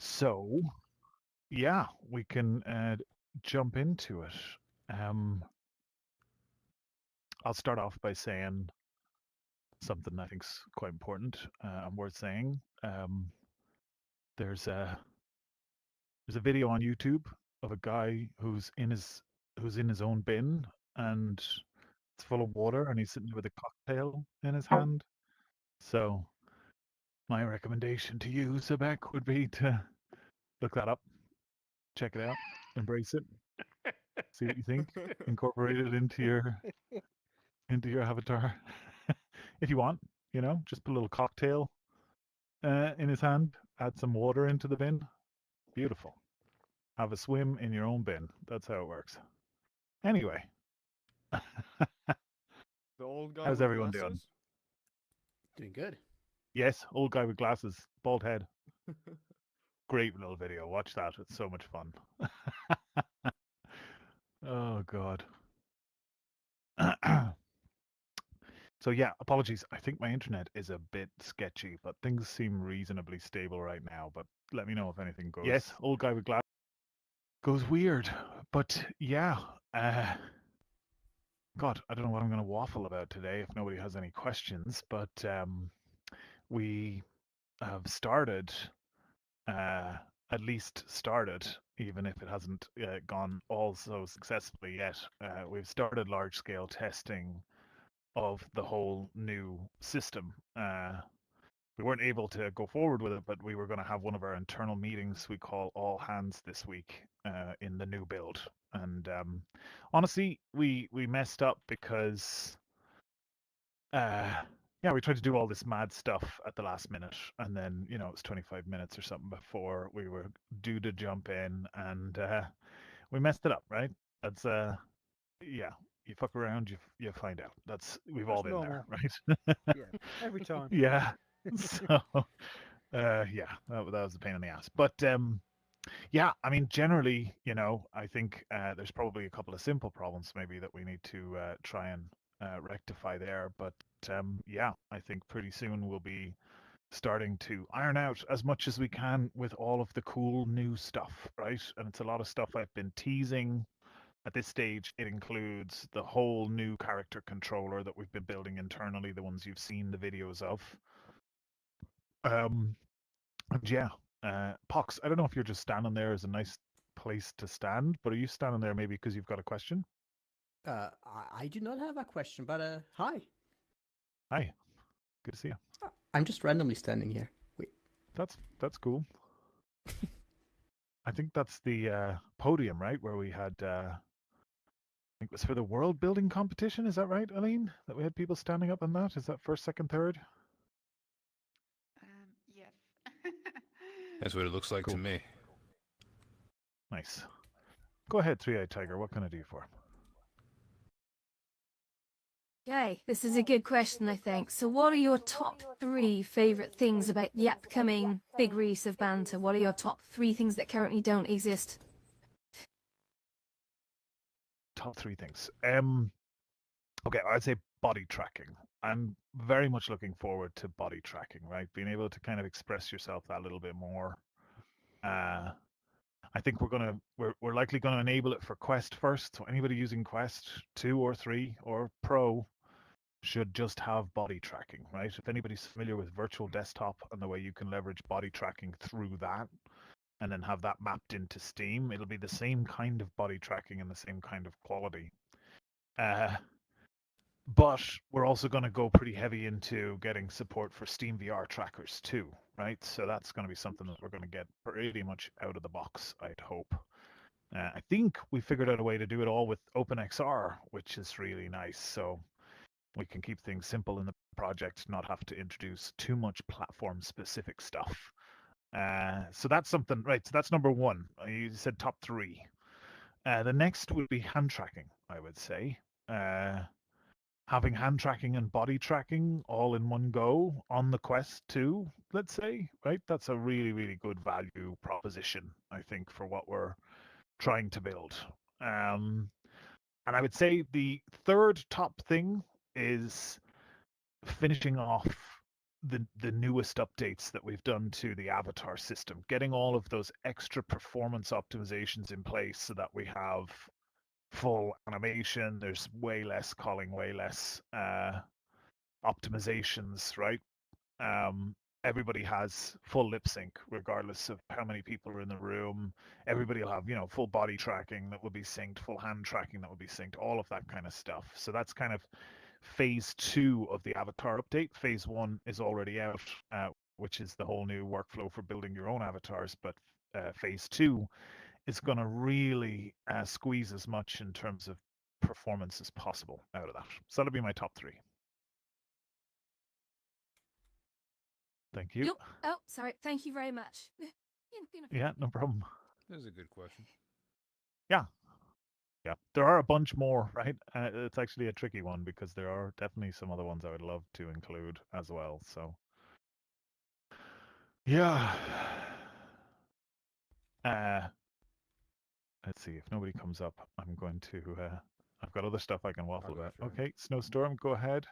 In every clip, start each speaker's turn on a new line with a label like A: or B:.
A: So, yeah, we can jump into it. I'll start off by saying something I think's quite important and worth saying. There's a there's a video on YouTube of a guy who's in his own bin, and it's full of water, and he's sitting there with a cocktail in his hand. So my recommendation to you, Sebek, would be to look that up, check it out, embrace it, see what you think, incorporate it into your avatar if you want. Just put a little cocktail in his hand, add some water into the bin. Beautiful. Have a swim in your own bin. That's how it works. Anyway,
B: The old guy
A: how's
B: with
A: everyone doing?
B: glasses?
C: Doing good.
A: Yes, old guy with glasses, bald head. Great little video. Watch that. It's so much fun. Oh, God. So, yeah, apologies. I think my internet is a bit sketchy, but things seem reasonably stable right now. But let me know if anything goes. Yes, old guy with glasses goes weird. But yeah, God, I don't know what I'm going to waffle about today if nobody has any questions. But we have started, at least started, even if it hasn't gone all so successfully yet. We've started large scale testing of the whole new system. We weren't able to go forward with it, but we were going to have one of our internal meetings we call all hands this week in the new build. And honestly, we messed up because yeah, we tried to do all this mad stuff at the last minute, and then it was 25 minutes or something before we were due to jump in, and we messed it up. Right? That's yeah. You fuck around, you find out. We've all
C: That's
A: been there,
C: normal.
A: right?
C: Yeah, every time.
A: Yeah. So yeah, that was a pain in the ass. But yeah, I mean, generally, I think there's probably a couple of simple problems maybe that we need to try and rectify there. But yeah, I think pretty soon we'll be starting to iron out as much as we can with all of the cool new stuff, right? And it's a lot of stuff I've been teasing. At this stage, it includes the whole new character controller that we've been building internally, the ones you've seen the videos of. Um, and yeah, Pox, I don't know if you're just standing there as a nice place to stand, but are you standing there maybe because you've got a question?
C: I do not have a question, but hi.
A: Hi, good to see you.
C: I'm just randomly standing here. Wait.
A: That's cool. I think that's the podium, right, where we had. I think it was for the world building competition. Is that right, Aline? That we had people standing up on that. Is that first, second, third?
D: Yes.
E: That's what it looks like to
A: Cool.
E: me.
A: Nice. Go ahead, Three-Eyed Tiger. What can I do for?
F: Okay, this is a good question, I think. So what are your top 3 favourite things about the upcoming big release of Banter? What are your top 3 things that currently don't exist?
A: Top 3 things. Okay, I'd say body tracking. I'm very much looking forward to body tracking, right? Being able to kind of express yourself that little bit more. I think we're likely gonna enable it for Quest first. So anybody using Quest 2 or 3 or Pro should just have body tracking, right? If anybody's familiar with virtual desktop and the way you can leverage body tracking through that and then have that mapped into Steam, it'll be the same kind of body tracking and the same kind of quality. But we're also going to go pretty heavy into getting support for Steam VR trackers too, right? So that's going to be something that we're going to get pretty much out of the box, I'd hope. I think we figured out a way to do it all with OpenXR, which is really nice. So we can keep things simple in the project, not have to introduce too much platform specific stuff. So that's something, right? So that's number 1. You said top 3. The next would be hand tracking, I would say. Having hand tracking and body tracking all in one go on the Quest 2, let's say, right? That's a really, really good value proposition, I think, for what we're trying to build. And I would say the third top thing is finishing off the newest updates that we've done to the avatar system, getting all of those extra performance optimizations in place so that we have full animation. There's way less calling, way less optimizations, right? Everybody has full lip sync, regardless of how many people are in the room. Everybody will have, full body tracking that will be synced, full hand tracking that will be synced, all of that kind of stuff. So that's kind of phase 2 of the avatar update. Phase 1 is already out, which is the whole new workflow for building your own avatars. But phase 2 is going to really squeeze as much in terms of performance as possible out of that. So that'll be my top 3. Thank you.
F: Yep. Oh, sorry. Thank you very much.
A: Yeah, no problem.
E: That was a good question.
A: Yeah. Yeah, there are a bunch more, right? It's actually a tricky one because there are definitely some other ones I would love to include as well. So, yeah. Let's see if nobody comes up. I'm going to. I've got other stuff I can waffle
E: go
A: about.
E: after him.
A: Okay, Snowstorm, go ahead.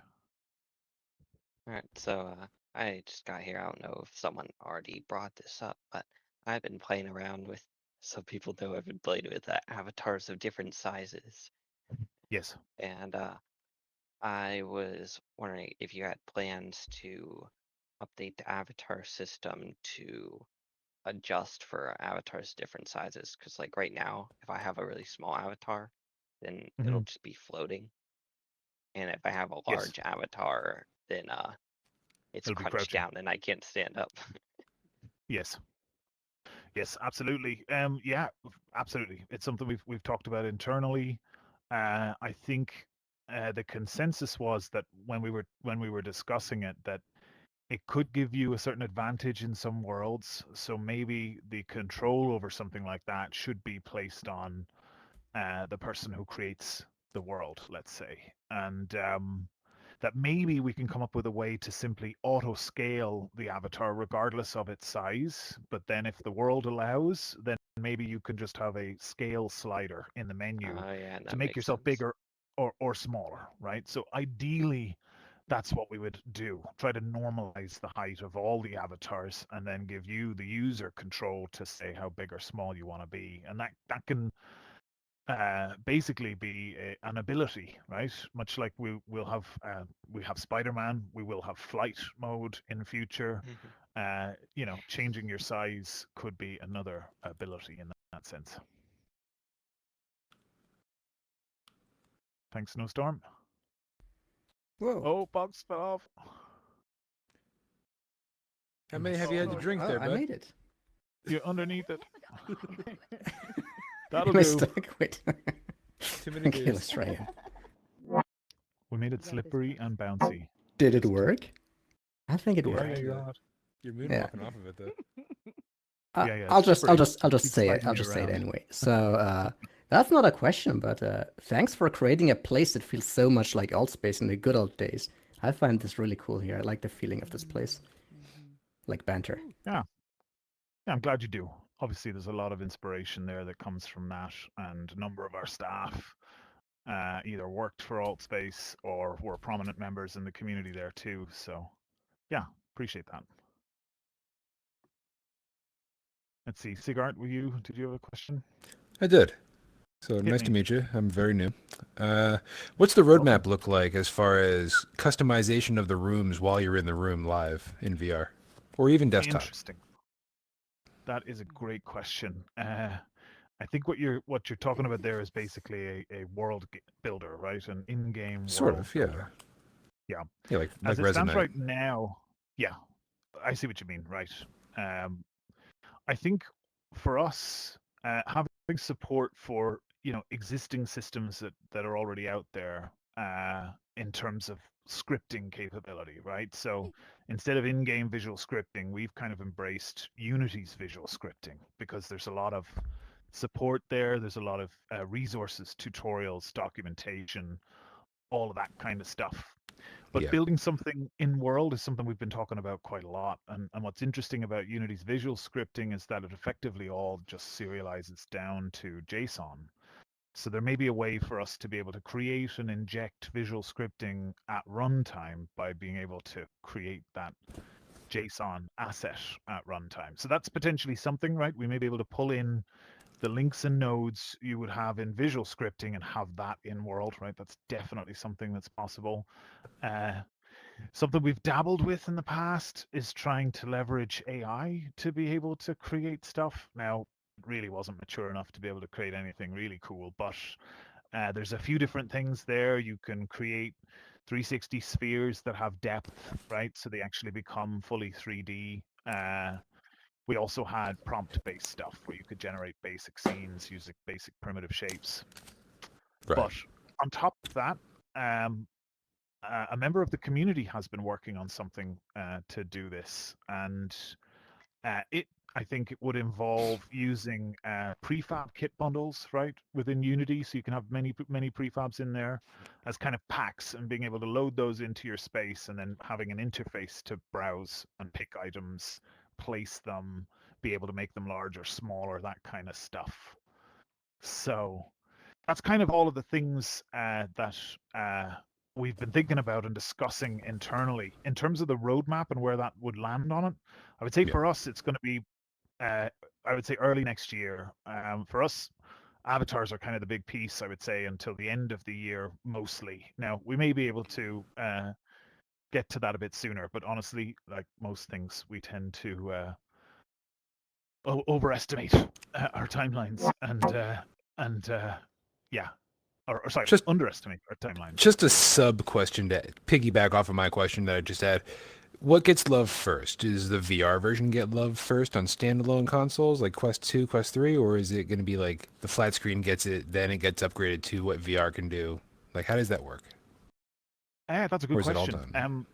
B: Alright, so I just got here. I don't know if someone already brought this up, but I've been playing around with, so people know I've been playing with avatars of different sizes.
A: Yes.
B: And I was wondering if you had plans to update the avatar system to adjust for avatars different sizes. Because like right now, if I have a really small avatar, then it'll
A: Mhm.
B: just be floating. And if I have a
A: Yes.
B: large avatar, then it's
A: It'll be
B: crouched
A: crouching.
B: down and I can't stand up.
A: Yes. Yes, absolutely. Yeah, absolutely. It's something we've talked about internally. I think the consensus was that when we were discussing it, that it could give you a certain advantage in some worlds. So maybe the control over something like that should be placed on the person who creates the world, let's say, and that maybe we can come up with a way to simply auto scale the avatar regardless of its size. But then if the world allows, then maybe you can just have a scale slider in the menu
B: Oh yeah,
A: to
B: that
A: make
B: makes
A: yourself
B: sense.
A: bigger or smaller, right? So ideally, that's what we would do. Try to normalize the height of all the avatars and then give you, the user, control to say how big or small you want to be. And that can basically be an ability, right? Much like we have Spider-Man, we will have flight mode in future. Changing your size could be another ability in that sense. Thanks, Snowstorm.
C: Whoa.
A: Oh, Box fell off.
E: How many have you had to drink there,
C: I
E: bud?
C: made it.
A: You're underneath it.
F: Okay.
A: That'll
C: Am I
A: do.
C: stuck? Wait.
E: Too many
C: Okay,
E: beers.
C: let's try again.
A: We made it slippery and bouncy.
C: Did it work? I think it
A: Yeah,
C: worked.
A: yeah, you're on it.
E: You're
C: Yeah.
E: moonwalking off of it though.
A: Yeah,
C: I'll just
A: slippery. Keep
C: say it.
A: sliding
C: I'll
A: you
C: just say it
A: around.
C: anyway. So that's not a question, but thanks for creating a place that feels so much like Old Space in the good old days. I find this really cool here. I like the feeling of this place, like Banter.
A: Yeah, I'm glad you do. Obviously, there's a lot of inspiration there that comes from that, and a number of our staff either worked for Altspace or were prominent members in the community there too. So, yeah, appreciate that. Let's see, Sigart, did you have a question?
E: I did. So
A: Hit
E: nice
A: me.
E: to meet you. I'm very new. What's the roadmap look like as far as customization of the rooms while you're in the room live in VR, or even desktop?
A: Interesting. That is a great question. I think what you're talking about there is basically a world builder, right? An in-game
E: Sort
A: world
E: of, yeah.
A: builder. Yeah.
E: Yeah, like
A: As it stands
E: Resonate.
A: right now, yeah, I see what you mean, right? I think for us, having support for existing systems that are already out there in terms of scripting capability, right? So instead of in-game visual scripting, we've kind of embraced Unity's visual scripting because there's a lot of support there. There's a lot of resources, tutorials, documentation, all of that kind of stuff. But
E: Yeah.
A: building something in world is something we've been talking about quite a lot. And what's interesting about Unity's visual scripting is that it effectively all just serializes down to JSON. So there may be a way for us to be able to create and inject visual scripting at runtime by being able to create that JSON asset at runtime. So that's potentially something, right? We may be able to pull in the links and nodes you would have in visual scripting and have that in world, right? That's definitely something that's possible. Something we've dabbled with in the past is trying to leverage AI to be able to create stuff. Now, it really wasn't mature enough to be able to create anything really cool, but there's a few different things there. You can create 360 spheres that have depth, right? So they actually become fully 3D. We also had prompt-based stuff where you could generate basic scenes using basic primitive shapes.
E: Right.
A: But on top of that, a member of the community has been working on something to do this, and I think it would involve using prefab kit bundles, right, within Unity, so you can have many prefabs in there as kind of packs, and being able to load those into your space, and then having an interface to browse and pick items, place them, be able to make them larger, smaller, that kind of stuff. So that's kind of all of the things that we've been thinking about and discussing internally. In terms of the roadmap and where that would land on it, I would say
E: Yeah.
A: for us, it's going to be, I would say, early next year. For us, avatars are kind of the big piece, I would say, until the end of the year, mostly. Now, we may be able to get to that a bit sooner, but honestly, like most things, we tend to overestimate our timelines and yeah, or sorry,
E: Just
A: underestimate our timelines.
E: just a sub question to piggyback off of my question that I just had. What gets love first? Does the VR version get love first on standalone consoles like Quest 2, Quest 3, or is it going to be like the flat screen gets it, then it gets upgraded to what VR can do? Like, how does that work?
A: That's a
E: Or
A: good
E: is it all
A: question.
E: done?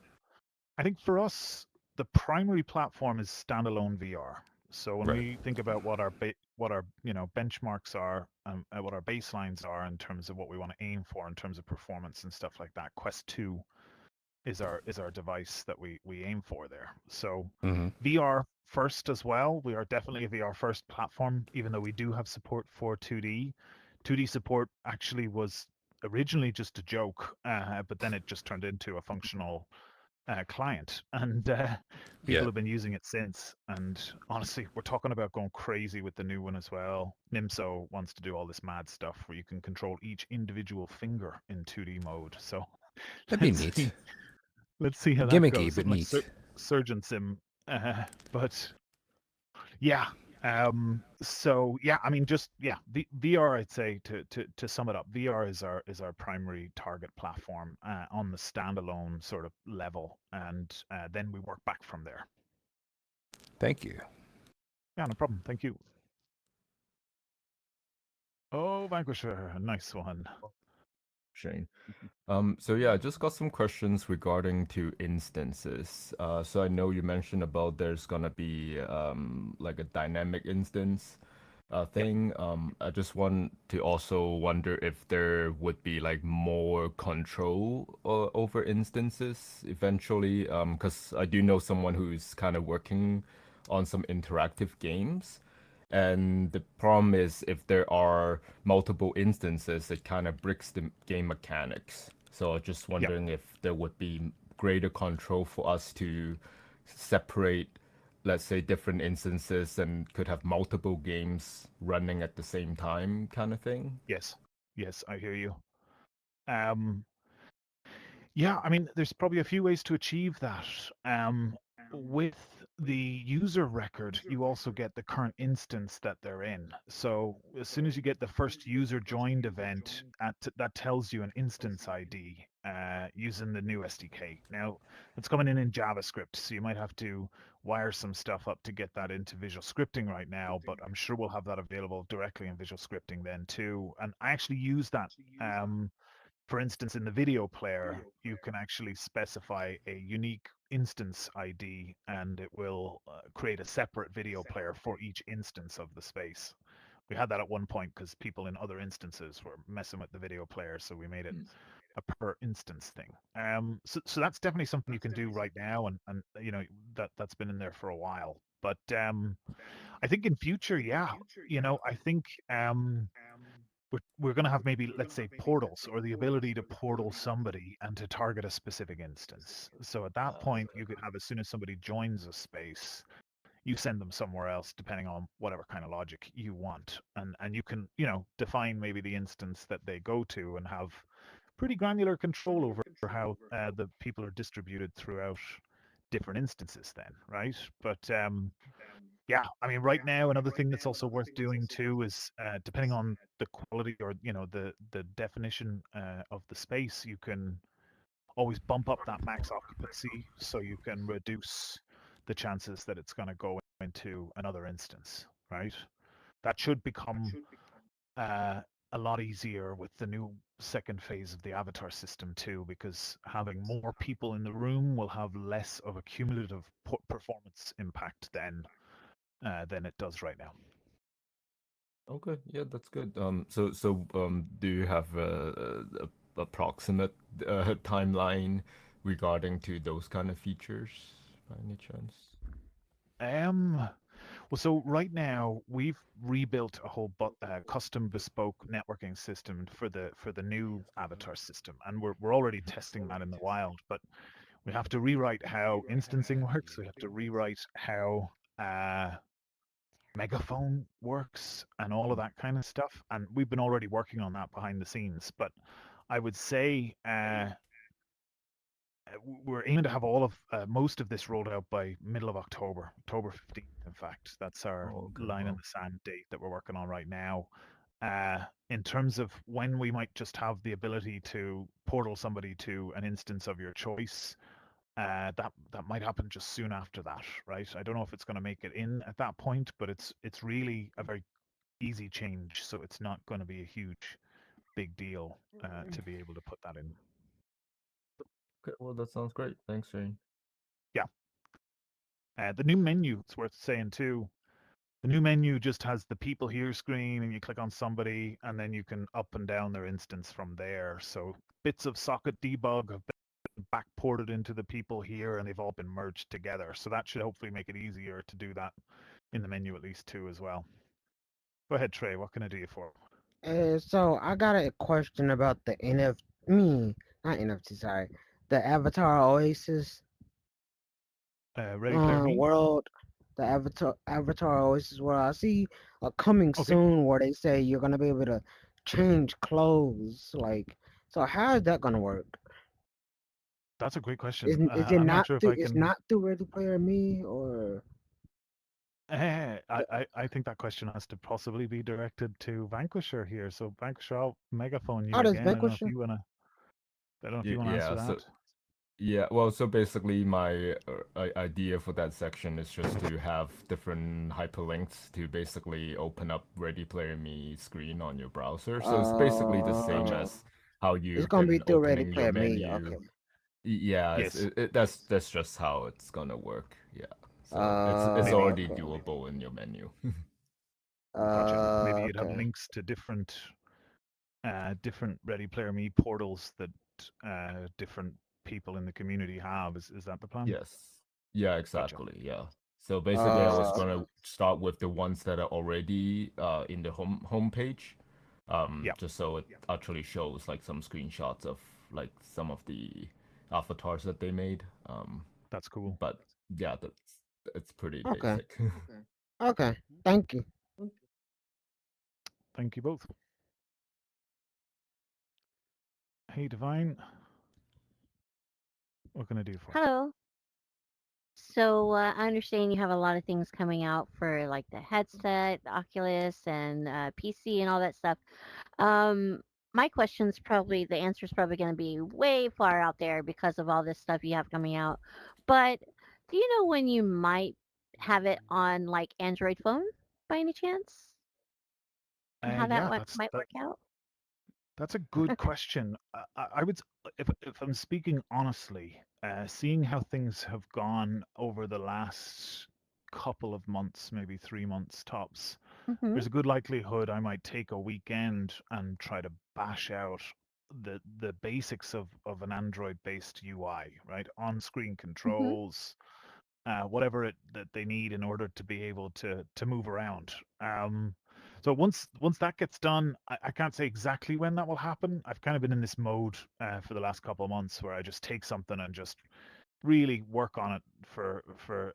A: I think for us, the primary platform is standalone VR. So when
E: Right.
A: we think about what our benchmarks are, what our baselines are in terms of what we want to aim for in terms of performance and stuff like that, Quest 2 is our device that we aim for there. So
E: Mm-hmm.
A: VR first as well. We are definitely a VR first platform, even though we do have support for 2D. 2D support actually was originally just a joke, but then it just turned into a functional client, and people
E: Yeah.
A: have been using it since. And honestly, we're talking about going crazy with the new one as well. Nimso wants to do all this mad stuff where you can control each individual finger in 2D mode. So
E: That'd be
A: let's
E: neat.
A: see, let's see how that
E: Gimmicky,
A: goes.
E: but
A: Something like
E: neat.
A: Surgeon Sim, but yeah. So yeah, I mean, just yeah, VR. I'd say to sum it up, VR is our primary target platform on the standalone sort of level, and then we work back from there.
E: Thank you.
A: Yeah, no problem. Thank you. Oh, Vanquisher, nice one.
D: Shane. So yeah, I just got some questions regarding to instances. So I know you mentioned about there's gonna be like a dynamic instance
A: Yep.
D: thing. I just want to also wonder if there would be like more control over instances eventually. Because I do know someone who's kind of working on some interactive games. And the problem is if there are multiple instances, it kind of breaks the game mechanics. So I'm just
A: Yep.
D: wondering if there would be greater control for us to separate, let's say, different instances and could have multiple games running at the same time kind of thing.
A: Yes. Yes, I hear you. Um, Yeah, I mean, there's probably a few ways to achieve that. With the user record, you also get the current instance that they're in. So as soon as you get the first user joined event, that tells you an instance ID using the new SDK. Now, it's coming in JavaScript, so you might have to wire some stuff up to get that into Visual Scripting right now, but I'm sure we'll have that available directly in Visual Scripting then too. And I actually use that. For instance, in the video player, you can actually specify a unique instance ID, and it will create a separate video player for each instance of the space. We had that at one point because people in other instances were messing with the video player, so we made it a per instance thing. So that's definitely something you can do right now, and that's been in there for a while. But I think in future, yeah, I think we're going to have maybe, let's say, portals or the ability to portal somebody and to target a specific instance. So at that point, you could have, as soon as somebody joins a space, you send them somewhere else depending on whatever kind of logic you want, and you can, define maybe the instance that they go to and have pretty granular control over how the people are distributed throughout different instances then, right? But yeah, I mean, right now, another thing that's also worth doing too is, depending on the quality or the definition of the space, you can always bump up that max occupancy so you can reduce the chances that it's going to go into another instance, right? That should become uh, a lot easier with the new second phase of the avatar system too, because having more people in the room will have less of a cumulative performance impact than it does right now.
D: Okay, yeah, that's good. Do you have a approximate timeline regarding to those kind of features by any chance?
A: Well, so right now we've rebuilt a whole custom bespoke networking system for the new avatar system, and we're already testing that in the wild. But we have to rewrite how instancing works. We have to rewrite how megaphone works and all of that kind of stuff. And we've been already working on that behind the scenes. But I would say we're aiming to have all of most of this rolled out by middle of October 15th. In fact, that's our
D: Oh, okay,
A: line in
D: wow.
A: the sand date that we're working on right now. In terms of when we might just have the ability to portal somebody to an instance of your choice, that might happen just soon after that, right? I don't know if it's going to make it in at that point, but it's really a very easy change, so it's not going to be a huge big deal to be able to put that in.
D: Okay, well, that sounds great. Thanks, Shane.
A: Yeah. The new menu, it's worth saying too. The new menu just has the people here screen, and you click on somebody, and then you can up and down their instance from there. So bits of socket debug have been backported into the people here, and they've all been merged together. So that should hopefully make it easier to do that in the menu at least too as well. Go ahead, Trey. What can I do you for?
G: So I got a question about the not NFT, sorry, the Avatar Oasis
A: Ready Player Me?
G: world, the Avatar Oasis world. I see a coming
A: Okay,
G: soon where they say you're gonna be able to change clothes. Like, so how is that gonna work?
A: that's a great question.
G: Is it
A: I'm not
G: not
A: sure if
G: through?
A: I
G: It's
A: can.
G: not through Ready Player Me or
A: I think that question has to possibly be directed to Vanquisher here. So Vanquisher, I'll megaphone you
G: how does
A: again. I don't know if
G: Vanquisher?
A: you wanna. I don't know if you wanna answer
D: Yeah,
A: that.
D: so basically my idea for that section is just to have different hyperlinks to basically open up Ready Player Me screen on your browser. So it's basically the same
A: Gotcha.
G: Uh,
D: as how
G: it's
D: you've
G: gonna be
D: been
G: through Ready
D: opening your
G: Player Me.
D: menu.
G: Okay.
D: Yeah,
A: Yes,
D: that's just how it's gonna work. Yeah. So it's
A: maybe.
D: already
G: Okay.
D: doable in your menu.
A: Gotcha. Maybe you'd have
G: Okay.
A: links to different Ready Player Me portals that different people in the community have. Is that the plan?
D: Yes. Yeah,
A: Gotcha.
D: exactly. Yeah. So basically, I
A: Makes
D: was
A: sense.
D: gonna start with the ones that are already in the homepage,
A: Yeah,
D: just so it actually shows like some screenshots of like some of the avatars that they made.
A: that's cool.
D: But yeah, that's it's pretty
G: Okay.
D: basic.
G: Okay. Thank you.
A: Thank you both. Hey, Divine, what can I do for you?
H: Hello. So I understand you have a lot of things coming out for like the headset, the Oculus, and PC and all that stuff. Um, my question's probably the answer's probably going to be way far out there because of all this stuff you have coming out. But do you know when you might have it on like Android phone by any chance, and how that
A: Yeah,
H: might work out?
A: that's a good question. I would, if I'm speaking honestly, seeing how things have gone over the last couple of months, maybe 3 months tops,
H: Mm-hmm.
A: there's a good likelihood I might take a weekend and try to bash out the basics of an Android-based UI, right? On-screen
H: Mm-hmm.
A: controls, whatever that they need in order to be able to move around. So once that gets done, I can't say exactly when that will happen. I've kind of been in this mode for the last couple of months where I just take something and just really work on it for for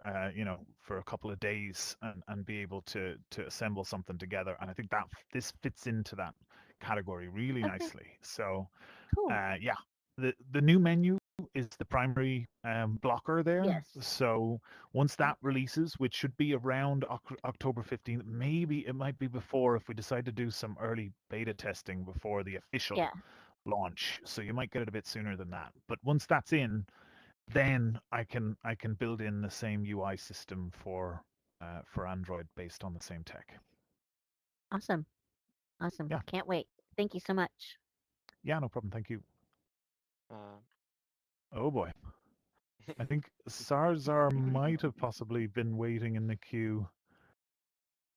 A: a couple of days and be able to assemble something together. And I think that this fits into that category really
H: Okay,
A: nicely. So
H: cool.
A: yeah, the new menu is the primary blocker there.
H: Yes.
A: So once that releases, which should be around October 15th, maybe it might be before if we decide to do some early beta testing before the official
H: Yeah.
A: launch. So you might get it a bit sooner than that. But once that's in, then I can build in the same UI system for Android based on the same tech.
H: Awesome. Awesome.
A: Yeah,
H: Can't wait. Thank you so much.
A: yeah, no problem. Thank you.
B: Um,
A: Oh boy. I think Sarzar might have possibly been waiting in the queue,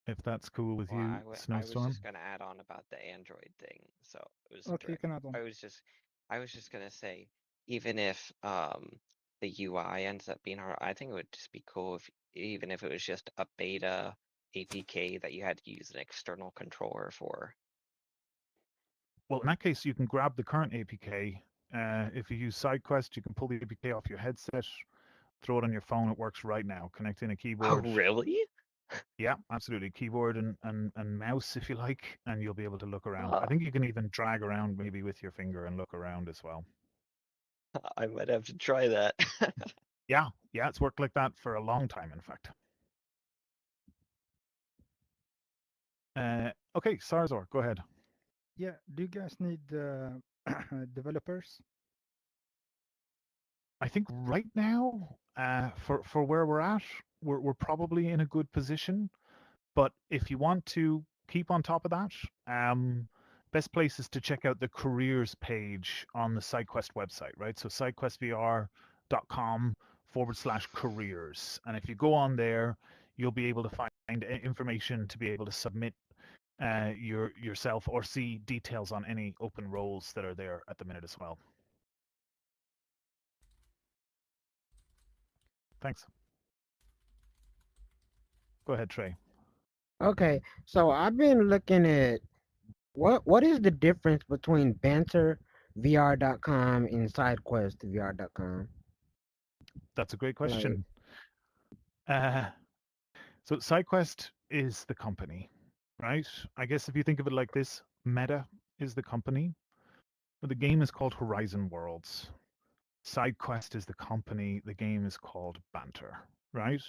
A: if that's cool with
B: well,
A: you,
B: I was
A: Snowstorm.
B: just gonna add on about the Android thing. So it was a
I: Okay, you
B: direct.
I: can add on.
B: I was just gonna say, even if the UI ends up being hard, I think it would just be cool if even if it was just a beta APK that you had to use an external controller for.
A: Well, in that case, you can grab the current APK. If you use SideQuest, you can pull the APK off your headset, throw it on your phone. It works right now. Connect in a
B: Oh,
A: keyboard.
B: really?
A: Yeah, absolutely. Keyboard and mouse, if you like, and you'll be able to look around. I
B: Huh.
A: think you can even drag around maybe with your finger and look around as well.
B: I might have to try that.
A: Yeah, yeah, it's worked like that for a long time, in fact. Okay, Sarzor, go ahead.
I: Yeah, do you guys need developers?
A: I think right now, for where we're at, we're probably in a good position. But if you want to keep on top of that, best place is to check out the careers page on the SideQuest website, right? So sidequestvr.com/careers. And if you go on there, you'll be able to find information to be able to submit yourself or see details on any open roles that are there at the minute as well. Thanks. Go ahead, Trey.
G: Okay, so I've been looking at what is the difference between BanterVR.com and SideQuestVR.com?
A: That's a great
G: Like,
A: question. Uh, so SideQuest is the company, right? I guess if you think of it like this, Meta is the company. The game is called Horizon Worlds. SideQuest is the company. The game is called Banter, right?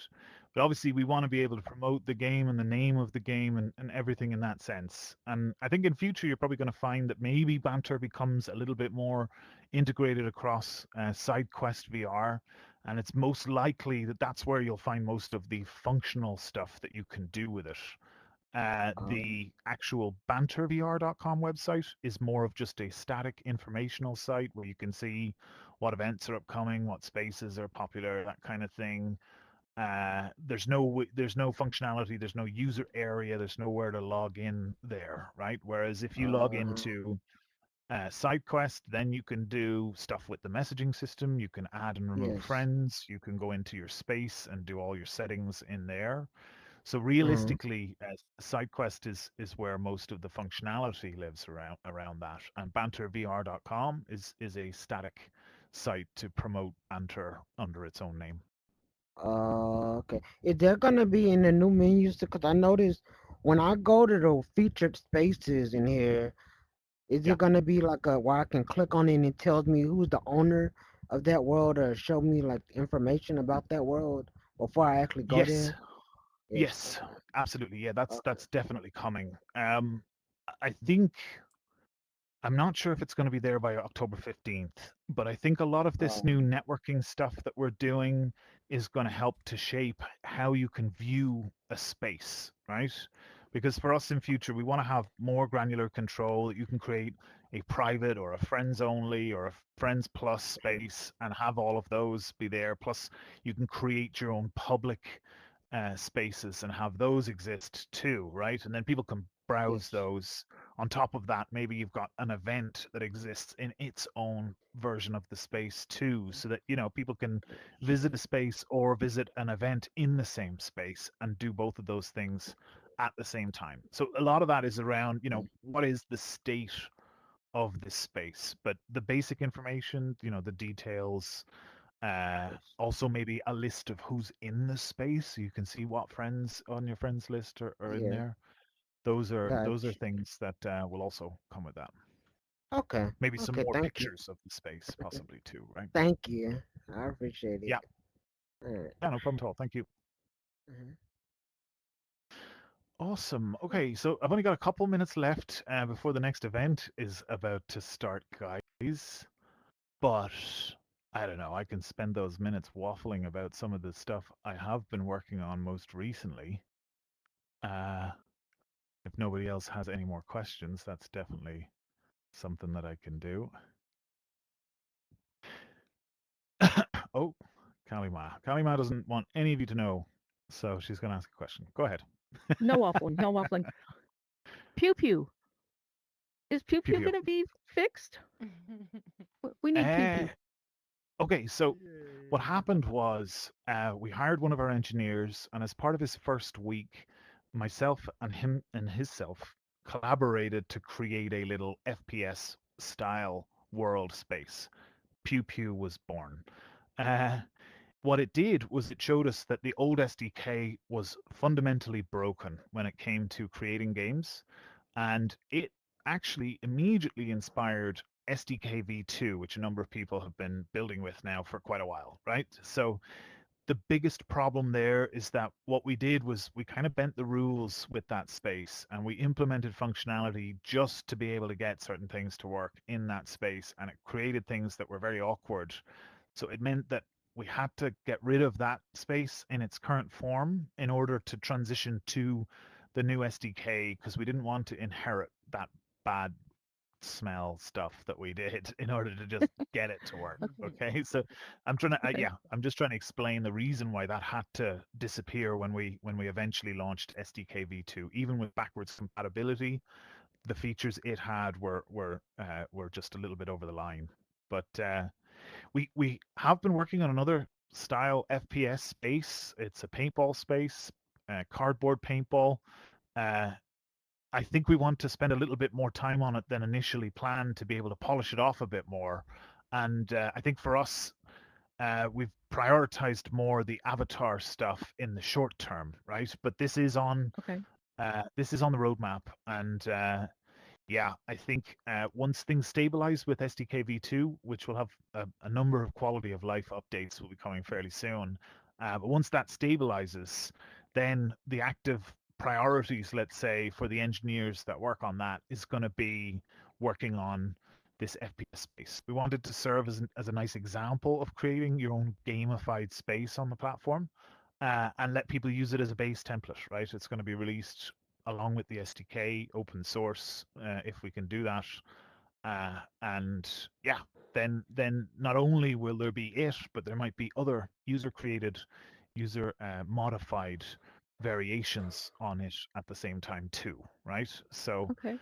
A: But obviously, we want to be able to promote the game and the name of the game and everything in that sense. And I think in future, you're probably going to find that maybe Banter becomes a little bit more integrated across SideQuest VR. And it's most likely that that's where you'll find most of the functional stuff that you can do with it.
G: um,
A: The actual bantervr.com website is more of just a static informational site where you can see what events are upcoming, what spaces are popular, that kind of thing. There's no functionality, there's no user area, there's nowhere to log in there, right? Whereas if you log
G: uh,
A: into SideQuest, then you can do stuff with the messaging system. You can add and remove
G: yes.
A: friends. You can go into your space and do all your settings in there. So
G: Uh-huh.
A: realistically, SideQuest is where most of the functionality lives around that, and BanterVR.com is a static site to promote Banter under its own name.
G: Okay. Is there gonna be in the new menus? Because I noticed when I go to the featured spaces in here, is
A: Yeah.
G: it gonna be like a where I can click on it and it tells me who's the owner of that world or show me like information about that world before I actually go
A: Yes.
G: there? Yes.
A: Yes.
G: Okay.
A: Absolutely. Yeah. That's
G: Okay.
A: that's definitely coming. I think I'm not sure if it's going to be there by October 15th, but I think a lot of this new
G: Um,
A: networking stuff that we're doing is going to help to shape how you can view a space, right? Because for us in future, we want to have more granular control. You can create a private or a friends only or a friends plus space and have all of those be there. Plus, you can create your own public spaces and have those exist too, right? And then people can browse
G: yes.
A: those. On top of that, maybe you've got an event that exists in its own version of the space too, so that people can visit a space or visit an event in the same space and do both of those things at the same time. So a lot of that is around, what is the state of this space, but the basic information, the details, also maybe a list of who's in the space, so you can see what friends on your friends list are in
G: Yeah,
A: there. Those are
G: gotcha.
A: things that will also come with that.
G: Okay.
A: Maybe some
G: Okay.
A: more
G: Thank you.
A: pictures of the space, possibly too, right?
G: Thank you. I appreciate it.
A: Yeah,
G: All right.
A: yeah, no problem at all. Thank you.
G: Mhm.
A: Awesome. Okay, so I've only got a couple minutes left before the next event is about to start, guys. But I don't know. I can spend those minutes waffling about some of the stuff I have been working on most recently. Uh, if nobody else has any more questions, that's definitely something that I can do. Oh, Kalima. Kalima doesn't want any of you to know, so she's going to ask a question. Go ahead.
J: No waffling, no waffling. Pew pew. Is pew
A: Pew
J: pew
A: pew.
J: gonna be fixed? We need pew
A: Uh,
J: pew.
A: okay, so what happened was we hired one of our engineers, and as part of his first week, myself and him and his self collaborated to create a little FPS style world space. Pew Pew was born. Uh, what it did was it showed us that the old SDK was fundamentally broken when it came to creating games, and it actually immediately inspired SDK v2, which a number of people have been building with now for quite a while, right? So the biggest problem there is that what we did was we kind of bent the rules with that space and we implemented functionality just to be able to get certain things to work in that space, and it created things that were very awkward. So it meant that we had to get rid of that space in its current form in order to transition to the new SDK, because we didn't want to inherit that bad smell stuff that we did in order to just get it to work. Okay, so I'm trying to
J: Okay.
A: I'm just trying to explain the reason why that had to disappear when we eventually launched SDK v2. Even with backwards compatibility, the features it had were just a little bit over the line. But we have been working on another style FPS space. It's a paintball space, cardboard paintball. Uh, I think we want to spend a little bit more time on it than initially planned to be able to polish it off a bit more. And I think for us, we've prioritized more the avatar stuff in the short term, right? But
J: Okay.
A: this is on the roadmap, and yeah, I think once things stabilize with SDK v2, which will have a number of quality of life updates will be coming fairly soon. But once that stabilizes, then the active priorities, let's say, for the engineers that work on that is going to be working on this FPS space. We wanted to serve as a nice example of creating your own gamified space on the platform, and let people use it as a base template, right? It's going to be released along with the SDK, open source, if we can do that. And yeah, then not only will there be it, but there might be other user created, user modified variations on it at the same time too, right? So
J: Okay.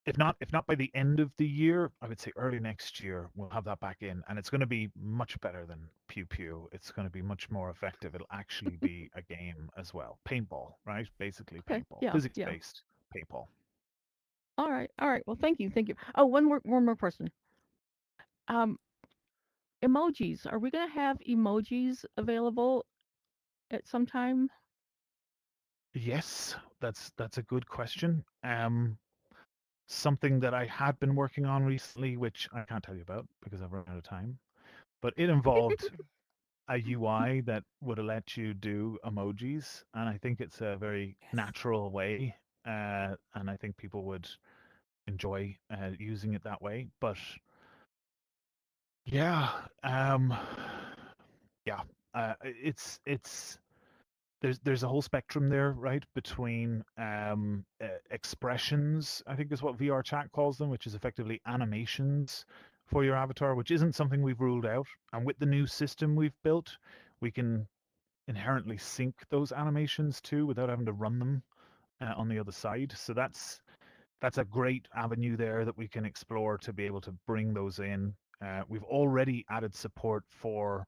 A: if not by the end of the year, I would say early next year we'll have that back in, and it's going to be much better than Pew Pew. It's going to be much more effective. It'll actually be a game as well, paintball, right? Basically
J: Okay.
A: paintball,
J: Yeah. Yeah.
A: physics-based paintball.
J: All right. All right. Well, thank you. Thank you. Oh, one more person. Um, emojis. Are we gonna have emojis available at some time?
A: Yes, that's a good question. Something that I had been working on recently, which I can't tell you about because I've run out of time, but it involved a UI that would let you do emojis, and I think it's a very natural way, and I think people would enjoy using it that way. But yeah, yeah, it's there's a whole spectrum there, right? Between expressions, I think is what VR chat calls them, which is effectively animations for your avatar, which isn't something we've ruled out. And with the new system we've built, we can inherently sync those animations too without having to run them on the other side. So that's a great avenue there that we can explore to be able to bring those in. We've already added support for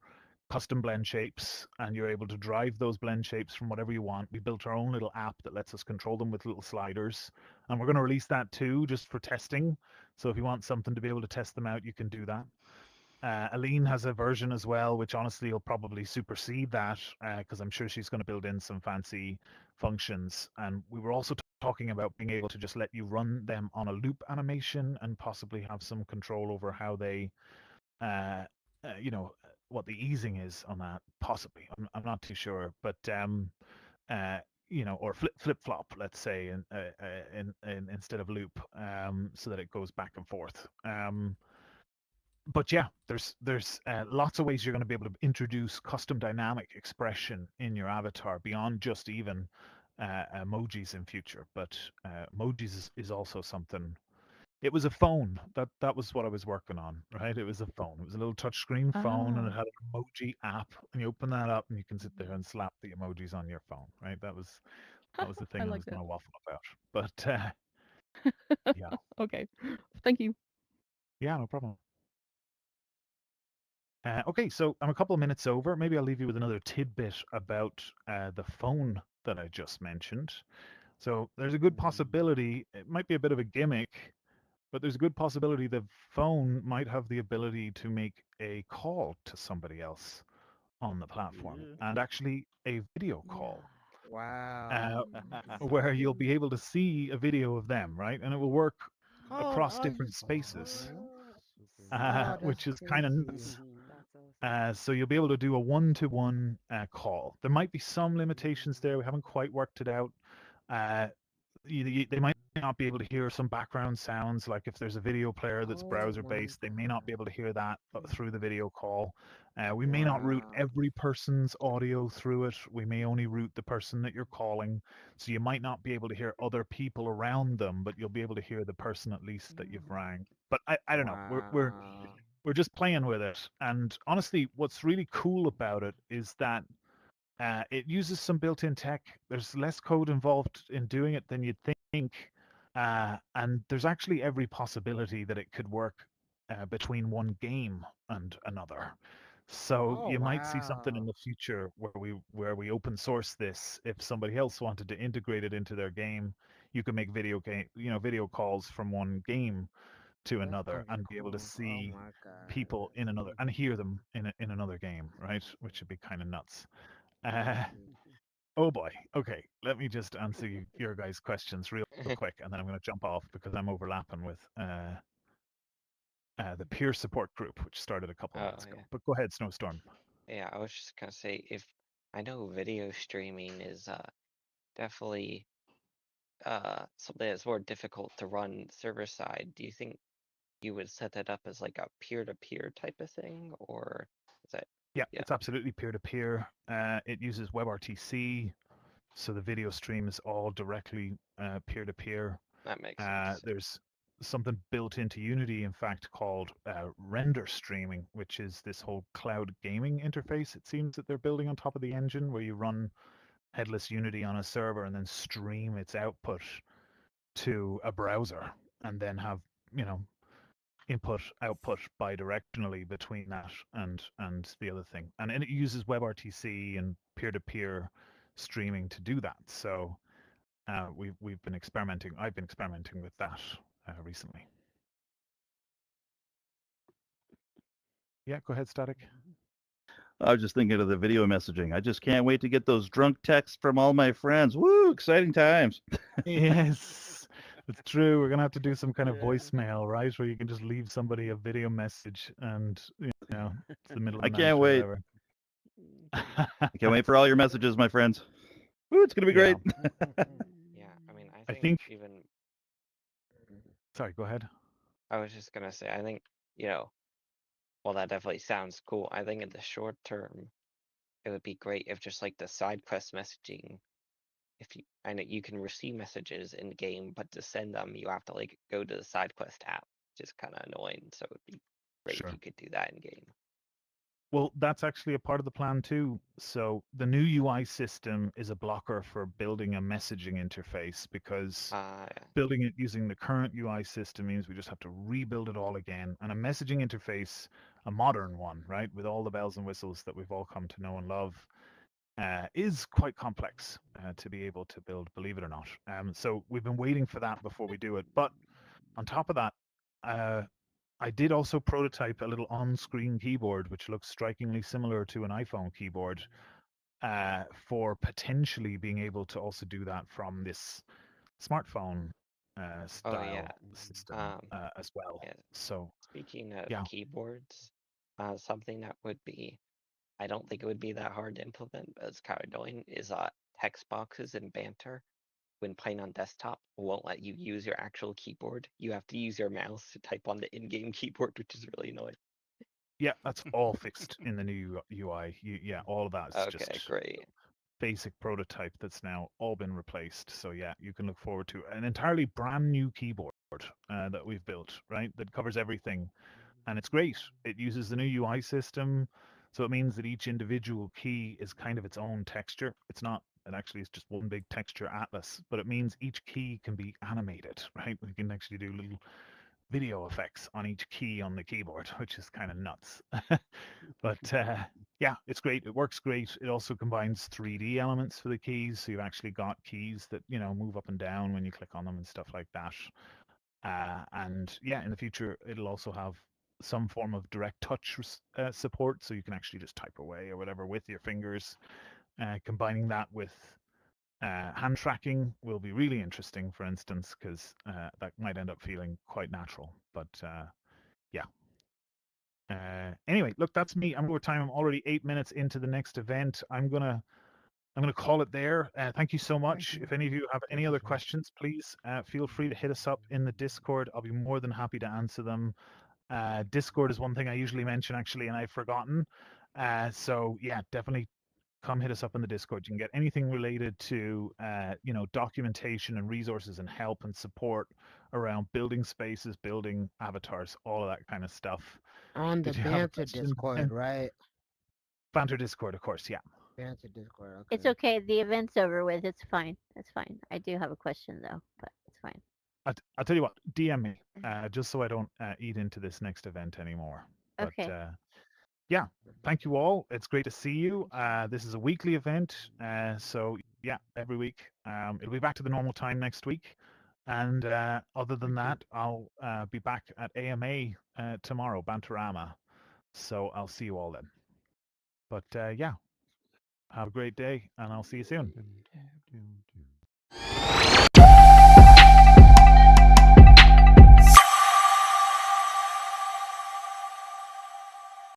A: custom blend shapes, and you're able to drive those blend shapes from whatever you want. We built our own little app that lets us control them with little sliders, and we're going to release that too, just for testing. So if you want something to be able to test them out, you can do that. Aline has a version as well, which honestly will probably supersede that, because I'm sure she's going to build in some fancy functions. And we were also talking about being able to just let you run them on a loop animation and possibly have some control over how they, uh, what the easing is on that. Possibly, I'm not too sure, but uh, or flip flop, let's say, in instead of loop, so that it goes back and forth. But yeah, there's lots of ways you're going to be able to introduce custom dynamic expression in your avatar beyond just even emojis in future. But emojis is also something. It was a phone that was what I was working on, right? It was a phone. It was a little touchscreen phone, and it had an emoji app. And you open that up, and you can sit there and slap the emojis on your phone, right? That was the thing I
J: like
A: was going
J: that.
A: to waffle about. But yeah,
J: Okay. Thank you.
A: yeah, no problem. Okay, so I'm a couple of minutes over. Maybe I'll leave you with another tidbit about the phone that I just mentioned. So there's a good possibility, it might be a bit of a gimmick, but there's a good possibility the phone might have the ability to make a call to somebody else on the platform, and actually a video call.
G: Wow.
A: Where you'll be able to see a video of them, right? And it will work
G: How
A: across
G: are you?
A: different spaces,
G: Oh, that's
A: which is kind of
G: crazy.
A: nuts. So you'll be able to do a one-to-one call. There might be some limitations there. We haven't quite worked it out. Uh, they might not be able to hear some background sounds, like if there's a video player that's
G: Oh
A: browser
G: my
A: based, they may not be able to hear that through the video call. We may not route
G: Wow.
A: every person's audio through it. We may only route the person that you're calling. So you might not be able to hear other people around them, but you'll be able to hear the person at least that you've rang. But I don't know.
G: Wow.
A: We're just playing with it. And honestly, what's really cool about it is that it uses some built-in tech. There's less code involved in doing it than you'd think, and there's actually every possibility that it could work between one game and another. So
G: Oh
A: you might see something in
G: wow.
A: the future where we open source this. If somebody else wanted to integrate it into their game, you can make video calls from one game to
G: That's
A: another
G: pretty
A: and be able to
G: cool. Oh
A: see
G: my God.
A: people in another and hear them in another game, right? Which would be kind of nuts. Uh, oh boy. Okay, let me just answer your guys' questions real quick, and then I'm going to jump off because I'm overlapping with the peer support group, which started a couple of
B: Oh
A: minutes ago.
B: yeah.
A: But go ahead, Snowstorm.
B: Yeah, I was just gonna say if I know video streaming is definitely something that's more difficult to run server side. Do you think you would set that up as like a peer-to-peer type of thing, or is that
A: Yeah,
B: yeah,
A: it's absolutely peer-to-peer. It uses WebRTC, so the video stream is all directly peer-to-peer.
B: that makes sense.
A: There's something built into Unity, in fact, called render streaming, which is this whole cloud gaming interface. It seems that they're building on top of the engine, where you run headless Unity on a server and then stream its output to a browser, and then have you know input output bidirectionally between that and the other thing. And it uses WebRTC and peer-to-peer streaming to do that. So we've been experimenting. I've been experimenting with that recently. Yeah, go ahead, Static.
K: I was just thinking of the video messaging. I just can't wait to get those drunk texts from all my friends. Woo, exciting times.
A: Yes, it's true. We're gonna have to do some kind of voicemail, right? Where you can just leave somebody a video message, and it's the middle of
K: I
A: the night
K: can't
A: or
K: wait.
A: whatever.
K: I can't wait for all your messages, my friends. Woo, it's gonna be
A: Yeah,
K: great.
B: Yeah, I mean, I
A: I
B: think
A: think.
B: even
A: Sorry, go ahead.
B: I was just gonna say, I think, well, that definitely sounds cool. I think in the short term, it would be great if just like the side quest messaging, I know you can receive messages in game, but to send them, you have to like go to the side quest app, which is kind of annoying. So it would be great if
A: Sure.
B: you could do that in game.
A: Well, that's actually a part of the plan too. So the new UI system is a blocker for building a messaging interface because building it using the current UI system means we just have to rebuild it all again. And a messaging interface, a modern one, right, with all the bells and whistles that we've all come to know and love, is quite complex to be able to build, believe it or not. So we've been waiting for that before we do it. But on top of that, I did also prototype a little on-screen keyboard, which looks strikingly similar to an iPhone keyboard, for potentially being able to also do that from this smartphone style system as well.
B: Yeah.
A: So,
B: Speaking of
A: yeah.
B: keyboards, something that would be, I don't think it would be that hard to implement, but it's kind of annoying, is text boxes in Banter. When playing on desktop, won't let you use your actual keyboard. You have to use your mouse to type on the in-game keyboard, which is really annoying.
A: Yeah, that's all fixed in the new UI. Yeah, all of that is
B: Okay,
A: just
B: great.
A: basic prototype that's now all been replaced. So yeah, you can look forward to an entirely brand new keyboard that we've built, right? That covers everything, and it's great. It uses the new UI system, so it means that each individual key is kind of its own texture. It's not. It actually is just one big texture atlas, but it means each key can be animated, right? We can actually do little video effects on each key on the keyboard, which is kind of nuts. But yeah, it's great. It works great. It also combines 3D elements for the keys, so you've actually got keys that move up and down when you click on them and stuff like that. And yeah, in the future, it'll also have some form of direct touch support, so you can actually just type away or whatever with your fingers. Combining that with hand tracking will be really interesting, for instance, because that might end up feeling quite natural. But yeah. Anyway, look, that's me. I'm over time. I'm already 8 minutes into the next event. I'm gonna call it there. Thank you so much. If any of you have any other questions, please feel free to hit us up in the Discord. I'll be more than happy to answer them. Discord is one thing I usually mention actually, and I've forgotten. So yeah, definitely come hit us up in the Discord. You can get anything related to documentation and resources and help and support around building spaces, building avatars, all of that kind of stuff.
G: On the
A: Did you have a
G: Banter
A: question?
G: Discord, right?
A: Banter Discord, of course, yeah.
G: Banter Discord. Okay.
H: It's okay. The event's over with. It's fine. That's fine. I do have a question though, but it's fine.
A: I'll tell you what, DM me, just so I don't eat into this next event anymore. But
H: Okay.
A: yeah, thank you all. It's great to see you. This is a weekly event, so yeah, every week. It'll be back to the normal time next week. And other than that, I'll be back at AMA tomorrow, Banterama. So I'll see you all then. But yeah, have a great day, and I'll see you soon.